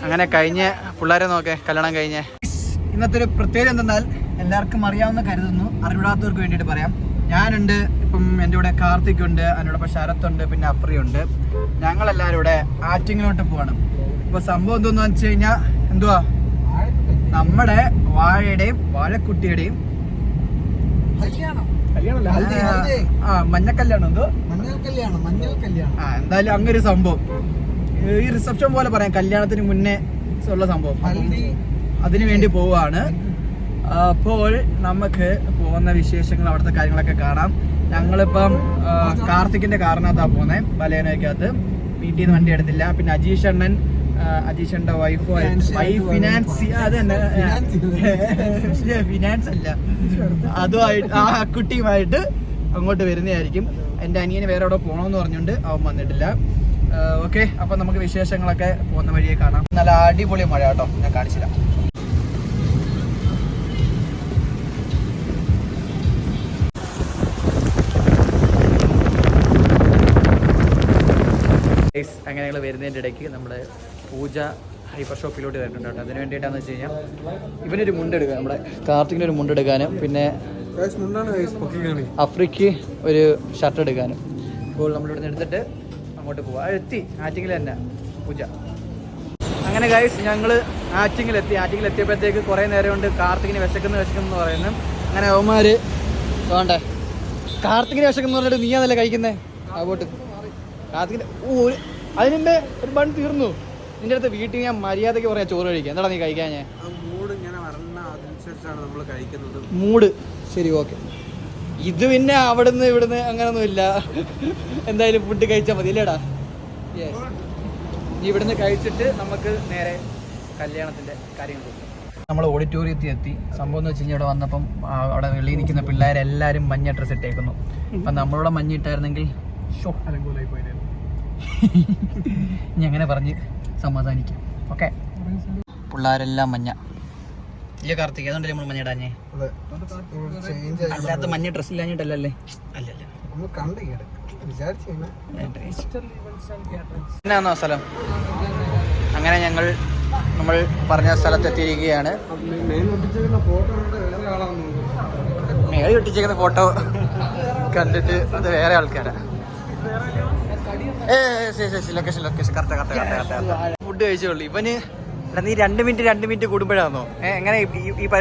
അങ്ങനെ കഴിഞ്ഞ പിള്ളേരെ നോക്കേ കല്യാണം കഴിഞ്ഞ. ഇന്നത്തെ ഒരു പ്രത്യേകത എന്തെന്നാൽ എല്ലാവർക്കും അറിയാവുന്ന കരുതുന്നു, അറിവിടാത്തവർക്ക് വേണ്ടിയിട്ട് പറയാം. ഞാനുണ്ട്, ഇപ്പം എൻ്റെ കൂടെ കാർത്തിക് ഉണ്ട്, അതിനോടൊപ്പം ശരത്തുണ്ട്, പിന്നെ അപ്രിയുണ്ട്. ഞങ്ങളെല്ലാവരും ഇവിടെ ആറ്റിങ്ങിലോട്ട് പോവാണ്. ഇപ്പോൾ സംഭവം എന്തോന്ന് വെച്ച് കഴിഞ്ഞാൽ എന്തുവാ, നമ്മുടെ വാഴയുടെയും വാഴക്കുട്ടിയുടെയും മഞ്ഞക്കല്യാണം എന്തോ എന്തായാലും അങ്ങനൊരു സംഭവം. ഈ റിസപ്ഷൻ പോലെ പറയാം, കല്യാണത്തിന് മുന്നേ ഉള്ള സംഭവം. അതിനു വേണ്ടി പോവാണ്. അപ്പോൾ നമുക്ക് പോകുന്ന വിശേഷങ്ങൾ, അവിടുത്തെ കാര്യങ്ങളൊക്കെ കാണാം. ഞങ്ങളിപ്പം കാർത്തിക്കിന്റെ കാറിനകത്താണ് പോകുന്നത്, ബലേനോയ്ക്കകത്ത്. വീട്ടിൽ നിന്ന് വണ്ടി എടുത്തില്ല. പിന്നെ അജീഷന്റെ വൈഫ് ഫിനാൻസ്, അത് തന്നെ ഫിനാൻസ് അല്ല, അതുമായിട്ട് ആ കുട്ടിയുമായിട്ട് അങ്ങോട്ട് വരുന്നതായിരിക്കും. എൻ്റെ അനിയന് വേറെ എവിടെ പോകണമെന്ന് പറഞ്ഞുകൊണ്ട് അവൻ വന്നിട്ടില്ല. ഓക്കെ, അപ്പം നമുക്ക് വിശേഷങ്ങളൊക്കെ പോകുന്ന വഴിയെ കാണാം. നല്ല അടിപൊളി മഴ കേട്ടോ, ഞാൻ കാണിച്ചില്ല. അങ്ങനെ ഞങ്ങൾ വരുന്നതിൻ്റെ ഇടയ്ക്ക് നമ്മുടെ പൂജ ഹൈപ്പർ ഷോപ്പിലോട്ട് വരുന്നുണ്ട് കേട്ടോ. അതിന് വേണ്ടിയിട്ടാണെന്ന് വെച്ച് കഴിഞ്ഞാൽ ഇവനൊരു മുണ്ടെടുക്കാൻ, നമ്മുടെ കാർത്തികിനൊരു മുണ്ടെടുക്കാനും പിന്നെ അഫ്രിക്ക് ഒരു ഷർട്ട് എടുക്കാനും. അപ്പോൾ നമ്മളിവിടെ നിന്ന് എടുത്തിട്ട് അങ്ങോട്ട് പോവാം. എത്തി ആറ്റിങ്ങിൽ തന്നെ പൂജ. അങ്ങനെ ഗൈസ് ഞങ്ങൾ ആറ്റിങ്ങിലെത്തിയപ്പോഴത്തേക്ക് കുറേ നേരം കൊണ്ട് കാർത്തികിന് വിശക്കുന്നു പറയുന്നു. അങ്ങനെ അവന്മാർ വേണ്ടേ, കാർത്തികിന് വിശക്കുന്നു പറഞ്ഞിട്ട് നീ അതല്ലേ കഴിക്കുന്നേ അങ്ങോട്ട്. കാർത്തികിന് അതിനുമ്പേ ഒരു ബൺ തീർന്നു. നിന്റെ അടുത്ത് വീട്ടിൽ ഞാൻ മര്യാദയ്ക്ക് പറയാം ചോറ് കഴിക്കാം. എന്താടാ നീ കഴിക്കാൻ? ഞാൻ മൂഡ് ശരി, ഓക്കെ. ഇത് പിന്നെ അവിടുന്ന് ഇവിടുന്ന് അങ്ങനൊന്നും ഇല്ല. എന്തായാലും ഫുഡ് കഴിച്ചാൽ മതി അല്ലേടാ? യെസ്, ഇവിടുന്ന് കഴിച്ചിട്ട് നമുക്ക് നേരെ കല്യാണത്തിന്റെ കാര്യങ്ങൾ നോക്കാം. നമ്മൾ ഓഡിറ്റോറിയത്തിൽ എത്തി. സംഭവം എന്ന് വെച്ച് കഴിഞ്ഞാൽ ഇവിടെ വന്നപ്പം അവിടെ വെളിയിൽ നിൽക്കുന്ന പിള്ളേരെല്ലാവരും മഞ്ഞ ഡ്രസ്സ് ഇട്ടേക്കുന്നു. അപ്പം നമ്മളിവിടെ മഞ്ഞിട്ടായിരുന്നെങ്കിൽ ഷോ അലങ്കോലായി പോയിരുന്നു. ഇനി അങ്ങനെ പറഞ്ഞ് സമാധാനിക്കാം. ഓക്കെ, പിള്ളേരെല്ലാം മഞ്ഞ. ഇല്ല കാർത്തിക്, അതുകൊണ്ടല്ലേ നമ്മൾ മഞ്ഞ ഇടാഞ്ഞേ? അല്ലാത്ത മഞ്ഞ ഡ്രസ്സ് ഇല്ലാഞ്ഞിട്ടല്ലേ? അല്ലല്ല, എന്നാന്നോ സ്ഥലം. അങ്ങനെ നമ്മൾ പറഞ്ഞ സ്ഥലത്തെത്തിയിരിക്കുകയാണ്. മേളിൽ ഒട്ടിച്ചേക്കുന്ന ഫോട്ടോ കണ്ടിട്ട് അത് വേറെ ആൾക്കാരാണ്. Location correct. ഫുഡ് കഴിച്ചോളൂ. ഇവന് നീ 2 മിനിറ്റ് കൂടുമ്പോഴാണോ? എങ്ങനെ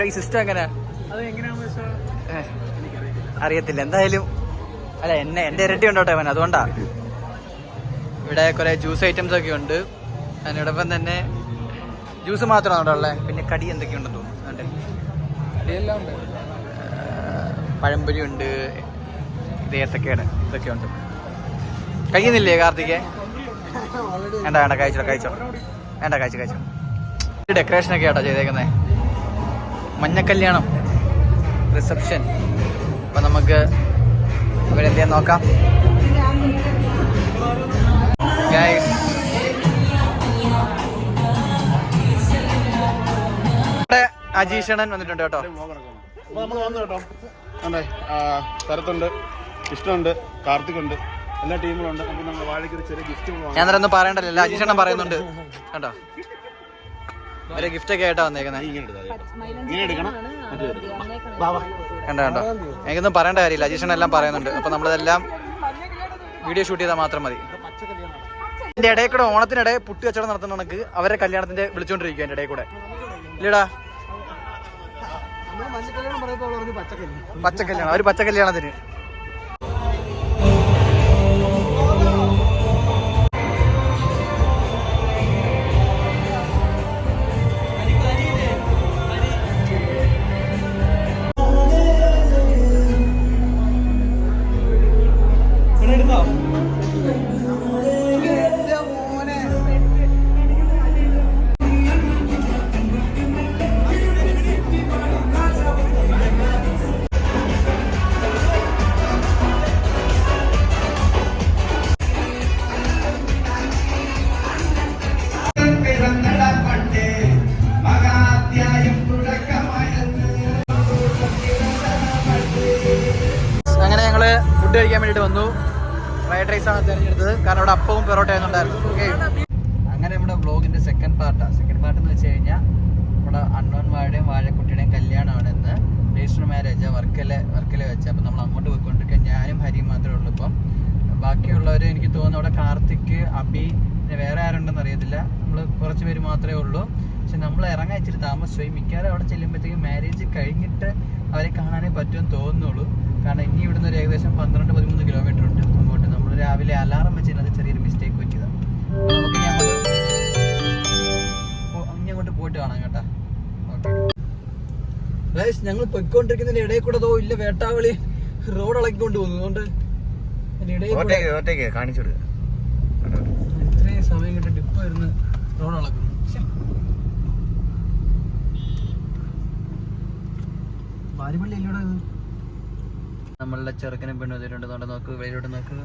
ഈ സിസ്റ്റം എങ്ങനെ അറിയത്തില്ല. എന്തായാലും അല്ല, എന്റെ ഇരട്ടി ഉണ്ടോട്ടെ അവൻ, അതുകൊണ്ടാ. ഇവിടെ കുറെ ജ്യൂസ് ഐറ്റംസ് ഒക്കെ ഉണ്ട്. അതിനോടൊപ്പം തന്നെ ജ്യൂസ് മാത്രമാണ് അവിടെ ഉള്ളത്. പിന്നെ കടി എന്തൊക്കെയുണ്ടെന്ന് തോന്നുന്നു. കടിയെല്ലാം ഉണ്ട്. പഴംപൊരി ഉണ്ട്, ഏത്തക്കയുടെ ഇതൊക്കെ ഉണ്ട്. കഴിക്കുന്നില്ലേ കാർത്തികേ? വേണ്ട കഴിച്ചോ. ഡെക്കറേഷനൊക്കെ ആട്ടോ ചെയ്തേക്കുന്നത്. മഞ്ഞക്കല്യാണം റിസപ്ഷൻ. അപ്പം നമുക്ക് ഇവിടെ എന്തെങ്കിലും നോക്കാം. ഗൈസ്, അജീഷണൻ വന്നിട്ടുണ്ട് കേട്ടോ. നമ്മൾ വന്നു കേട്ടോ. ശരത്തുണ്ട്, ഇഷ്ടമുണ്ട്, കാർത്തികുണ്ട്, എല്ലാ ടീമുകളുണ്ട്. നമ്മൾ വാഴയ്ക്ക് ഒരു ചെറിയ ഗിഫ്റ്റ്. ഞാൻ ഒന്നും പറയണ്ടല്ലോ, അജീഷണൻ പറയുന്നുണ്ട് കേട്ടോ. ഒരു ഗിഫ്റ്റ് ഒക്കെ ആയിട്ടാ വന്നേക്കുന്നത്. കണ്ടോ, എനിക്കൊന്നും പറയേണ്ട കാര്യമില്ല. അജീഷണൻ എല്ലാം പറയുന്നുണ്ട്. അപ്പൊ നമ്മളിതെല്ലാം വീഡിയോ ഷൂട്ട് ചെയ്താൽ മാത്രം മതി. എന്റെ ഇടയിൽ കൂടെ ഓണത്തിനിടെ പുട്ടി കച്ചവടം നടത്തുന്ന കണക്ക് അവരെ കല്യാണത്തിന്റെ വിളിച്ചോണ്ടിരിക്കും എന്റെ ഇടയിൽ കൂടെ. ഇല്ലടാ, പച്ചക്കല്യാണം, ഒരു പച്ചക്കല്യാണത്തിന്. ഫുഡ് കഴിക്കാൻ വേണ്ടിയിട്ട് വന്നു. ഫ്രൈഡ് റൈസാണ് തിരഞ്ഞെടുത്തത്, കാരണം ഇവിടെ അപ്പവും പെറോട്ടയും ഉണ്ടായിരുന്നു. ഓക്കെ, അങ്ങനെ നമ്മുടെ വ്ളോഗിൻ്റെ സെക്കൻഡ് പാർട്ട് എന്ന് വെച്ച് കഴിഞ്ഞാൽ നമ്മുടെ അണ്ണോൻ വാഴയുടെയും വാഴക്കുട്ടിയുടെയും കല്യാണമാണ് ഇന്ന്. രജിസ്റ്റർ മാരേജ് വർക്കല വെച്ച്. അപ്പം നമ്മൾ അങ്ങോട്ട് പോയിക്കൊണ്ടിരിക്കുക. ഞാനും ഹരിയും മാത്രമേ ഉള്ളൂ ഇപ്പം. ബാക്കിയുള്ളവർ എനിക്ക് തോന്നുന്നു അവിടെ കാർത്തിക്, അബി, പിന്നെ വേറെ ആരുണ്ടെന്ന് അറിയത്തില്ല. നമ്മൾ കുറച്ച് പേര് മാത്രമേ ഉള്ളൂ. പക്ഷെ നമ്മൾ ഇറങ്ങാൻ ഇച്ചിരി താമസിച്ചുപോയി. മിക്കവാറും അവിടെ ചെല്ലുമ്പോഴത്തേക്കും മാരേജ് കഴിഞ്ഞിട്ട് അവരെ കാണാനേ പറ്റുമെന്ന് തോന്നുന്നുള്ളൂ. കാരണം ഇനി ഇവിടുന്ന് ഒരു ഏകദേശം 12-13 കിലോമീറ്റർ ഉണ്ട് അങ്ങോട്ട്. നമ്മൾ രാവിലെ അലാറം വെച്ചിരുന്നത് ചെറിയൊരു മിസ്റ്റേക്ക് പറ്റിയതാണ്. നമുക്ക് ഇനി അങ്ങോട്ട് പോയിട്ട് കാണാം കേട്ടോ. ഓക്കെ ഗൈസ്, ഞങ്ങൾ പൊയ്ക്കൊണ്ടിരിക്കുന്നതിന്റെ ഇടയിൽ കൂടെ ഇല്ല വേട്ടാവളി റോഡ് ഇളക്കിക്കൊണ്ട് പോകുന്നു. അതുകൊണ്ട് കാണിച്ചു കൊടുക്കുക. ഇത്രയും സമയം കിട്ടിട്ട് ഇപ്പൊ ഇരുന്ന് റോഡ് ഇളക്കുന്നു. വാരിപ്പള്ളിയിലൂടെ നമ്മളുടെ ചെറുക്കനും പെണ്ണും ഇതിലുണ്ട്. നോക്ക് വെയിലോട്ട് നോക്ക്.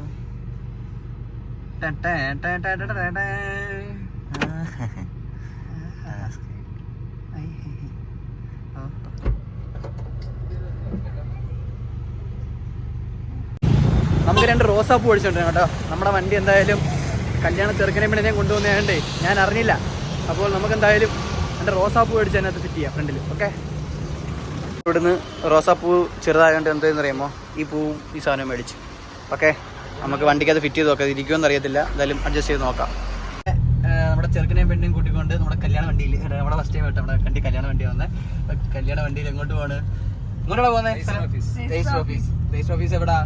നമുക്ക് 2 റോസാപ്പൂ ഒഴിച്ചിട്ടുണ്ട് കേട്ടോ. നമ്മുടെ വണ്ടി എന്തായാലും കല്യാണ ചെറുക്കനെ പെണ്ണിനെയും കൊണ്ടുവന്നതുകൊണ്ടേ ഞാൻ അറിഞ്ഞില്ല. അപ്പോൾ നമുക്ക് എന്തായാലും 2 റോസാപ്പൂ മേടിച്ച് അതിനകത്ത് ഫിറ്റ് ചെയ്യാം ഫ്രണ്ടിൽ. ഓക്കെ, ഇവിടുന്ന് റോസാപ്പൂ ചെറുതായതുകൊണ്ട് എന്താണെന്ന് അറിയാമോ, ഈ പൂവും ഈ സാധനവും മേടിച്ച്. ഓക്കെ, നമുക്ക് വണ്ടിക്കകത്ത് ഫിറ്റ് ചെയ്ത് നോക്കാം. ഇരിക്കുമെന്ന് അറിയത്തില്ല, എന്തായാലും അഡ്ജസ്റ്റ് ചെയ്ത് നോക്കാം. നമ്മുടെ ചെറുക്കനെയും പെണ്ണിനെയും കൂട്ടിക്കൊണ്ട് നമ്മുടെ കല്യാണ വണ്ടിയിൽ, നമ്മുടെ ഫസ്റ്റ് ടൈം ആയിട്ട് നമ്മുടെ കല്യാണ വണ്ടി വന്നത്. കല്യാണ വണ്ടിയിൽ എങ്ങോട്ട് പോവാണ്? എങ്ങോട്ടാ പോകുന്നത്? രജിസ്റ്റർ ഓഫീസ് എവിടാ?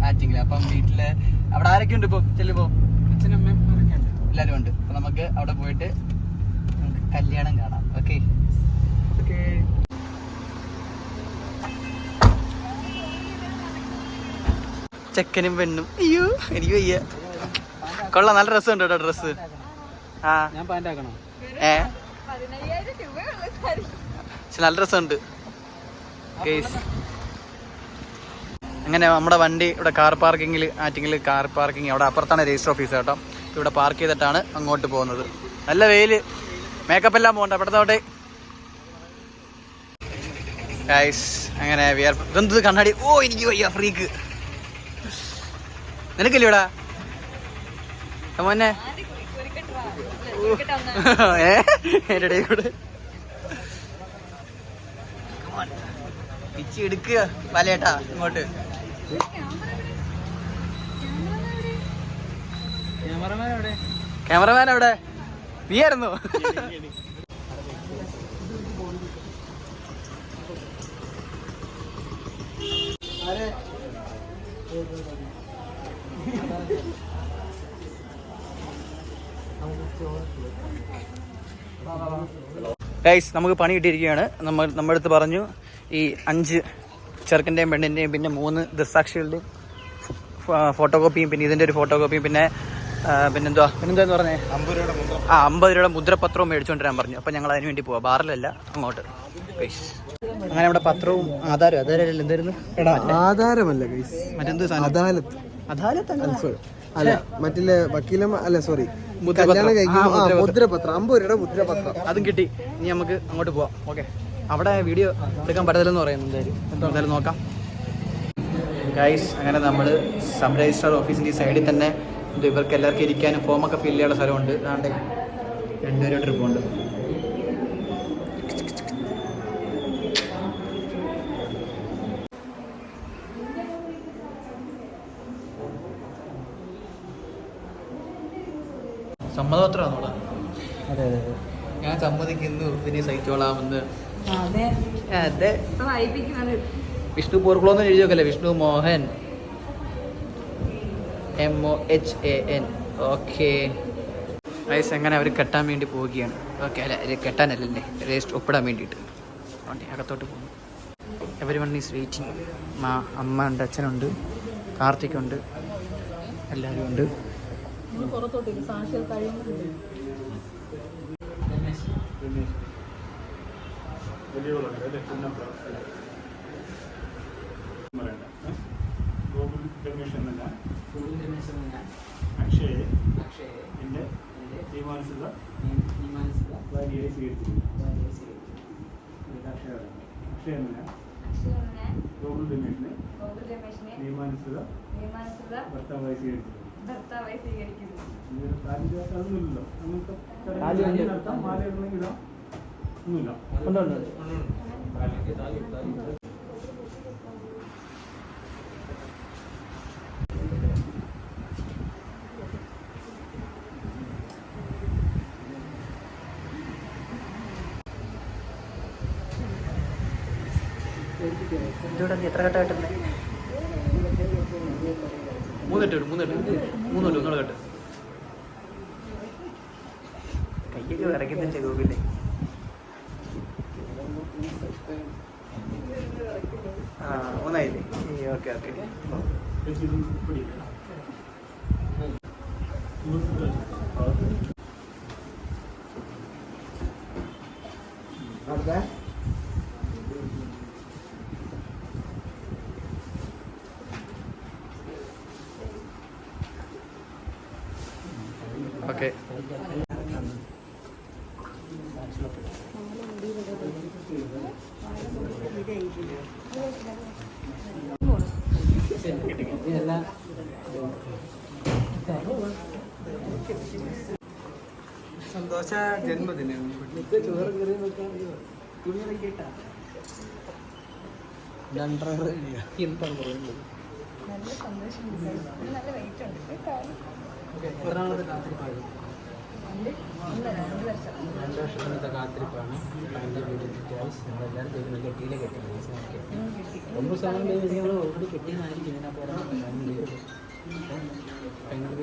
ആറ്റിങ്ങൽ. അപ്പം വീട്ടില് അവിടെ ആരൊക്കെ ഉണ്ട്? ഇപ്പൊ ചെല്ലുമ്പോ എല്ലാരും ഉണ്ട്. അപ്പൊ നമുക്ക് അവിടെ പോയിട്ട് കല്യാണം കാണാം. Okay okay. ചെക്കനും പെണ്ണും. അയ്യോ എനിക്ക് വയ്യ. കൊള്ളാം, നല്ല രസമുണ്ട് കേട്ടോ ഡ്രസ്സ്. ഞാൻ പാന്റ് ആക്കണോ? നല്ല രസമുണ്ട്. അങ്ങനെ നമ്മുടെ വണ്ടി ഇവിടെ കാർ പാർക്കിങ്ങിൽ, ആറ്റിങ്ങിൽ കാർ പാർക്കിങ്, അവിടെ അപ്പുറത്താണ് രജിസ്റ്റർ ഓഫീസ് കേട്ടോ. ഇവിടെ പാർക്ക് ചെയ്തിട്ടാണ് അങ്ങോട്ട് പോകുന്നത്. നല്ല വെയില്, മേക്കപ്പ് എല്ലാം പോകണ്ട പെട്ടെന്നോട്ടെ ഗൈസ്. അങ്ങനെ ഇതെന്ത് കണ്ണാടി? ഓ എനിക്ക് വയ്യ, ഫ്രീക്ക്. നിനക്കില്ല ഇവിടെ മോനെ? എന്റെ ഇടയിൽ കൂടെ പിച്ചി എടുക്കുക പലേട്ടാ ഇങ്ങോട്ട്. ക്യാമറമാൻ എവിടെ? നീ ആയിരുന്നു? ഗൈസ്, നമുക്ക് പണി കിട്ടിയിരിക്കുകയാണ്. നമ്മുടെ അടുത്ത് പറഞ്ഞു ഈ 5 ചെറുക്കൻ്റെയും പെണ്ണിൻ്റെയും പിന്നെ 3 ദൃസാക്ഷികളുടെയും ഫോട്ടോ കോപ്പിയും പിന്നെ ഇതിൻ്റെ ഒരു ഫോട്ടോ കോപ്പിയും പിന്നെന്താന്ന് പറഞ്ഞേ 50 രൂപയുടെ മുദ്രപത്രവും മേടിച്ചുകൊണ്ടിരാൻ പറഞ്ഞു. അപ്പം ഞങ്ങൾ അതിന് വേണ്ടി പോവാം. ബാറിലല്ല, അങ്ങോട്ട്. അങ്ങനെ ഇവിടെ പത്രവും ആധാരം എന്തായിരുന്നു? ആധാരമല്ല, മറ്റെന്ത് സാധനം? അല്ല, മറ്റില്ലേ വക്കീലം അല്ല, സോറി, മുദ്രപത്രം, 50 രൂപയുടെ മുദ്രപത്രം. അതും കിട്ടി. ഇനി നമുക്ക് അങ്ങോട്ട് പോവാം. ഓക്കെ, അവിടെ വീഡിയോ എടുക്കാൻ പറ്റത്തില്ലെന്ന് പറയുന്നു. എന്തായാലും നോക്കാം ഗൈസ്. അങ്ങനെ നമ്മൾ സബ് രജിസ്ട്രാർ ഓഫീസിൻ്റെ ഈ സൈഡിൽ തന്നെ ഇവർക്ക് എല്ലാവർക്കും ഇരിക്കാനും ഫോമൊക്കെ ഫില്ല് ചെയ്യാനുള്ള സ്ഥലമുണ്ട്. അതാണ്ട് 2 ട്രിപ്പുണ്ട്. സമ്മതപത്രമാണോ? അതെ, ഞാൻ സമ്മതിക്കുന്നു, ഇതിനെ സഹിച്ചോളാമെന്ന്. അതെ, വിഷ്ണു പോർക്കുളോന്ന് എഴുതി വെക്കല്ലേ? Vishnu Mohan, MOHAN. Okay guys, അങ്ങനെ അവർ കെട്ടാൻ വേണ്ടി പോവുകയാണ്. ഓക്കെ, അല്ല കെട്ടാനല്ലേ, രജിസ്റ്റർ ഒപ്പിടാൻ വേണ്ടിയിട്ട് വണ്ടി അകത്തോട്ട് പോകുന്നു. Everyone is waiting. അമ്മ ഉണ്ട്, അച്ഛനുണ്ട്, കാർത്തിക്കുണ്ട്, എല്ലാവരും ഉണ്ട്. അക്ഷയ എൻ്റെ തീരുമാനിച്ചത് ഭാര്യയെ സ്വീകരിച്ചിരുന്നു. അക്ഷയ ഗോകുൽ രമേശിനെ തീരുമാനിച്ചത് ഭർത്താവായി സ്വീകരിച്ചിരുന്നു. ഭർത്താവായി സ്വീകരിക്കുന്നു. അതൊന്നുമില്ലല്ലോ അങ്ങനത്തെ താലി ഉണ്ട്. നടത്താം മാല ഇടണമെങ്കിൽ ഇടാം ഒന്നുമില്ല ഉണ്ട് ഇതോടെ എത്ര കെട്ട കെട്ടുന്നത്? 3 കെട്ട് 1 കെട്ട്. കയ്യൊക്കെ വിറയ്ക്കുന്നുണ്ട് ഗൂഗിളിൽ. ആ 3 ആയില്ലേ? Okay okay. സന്തോഷ ജന്മദിനം. നല്ല സന്തോഷം. നല്ല വെയിറ്റ് ഉണ്ട്. എറണാകുളത്ത് കാത്തിരിപ്പാണ്. 2 വർഷം. 2 വർഷത്തെ കാത്തിരിപ്പാണ്. നമ്മളെല്ലാവരും തേക്കുന്ന കെട്ടിയിലെ കെട്ടി 9 സമയം ഞങ്ങൾ ഓൾറെഡി കെട്ടിയെന്നായിരിക്കും. ഇതിനകത്ത് ഭയങ്കര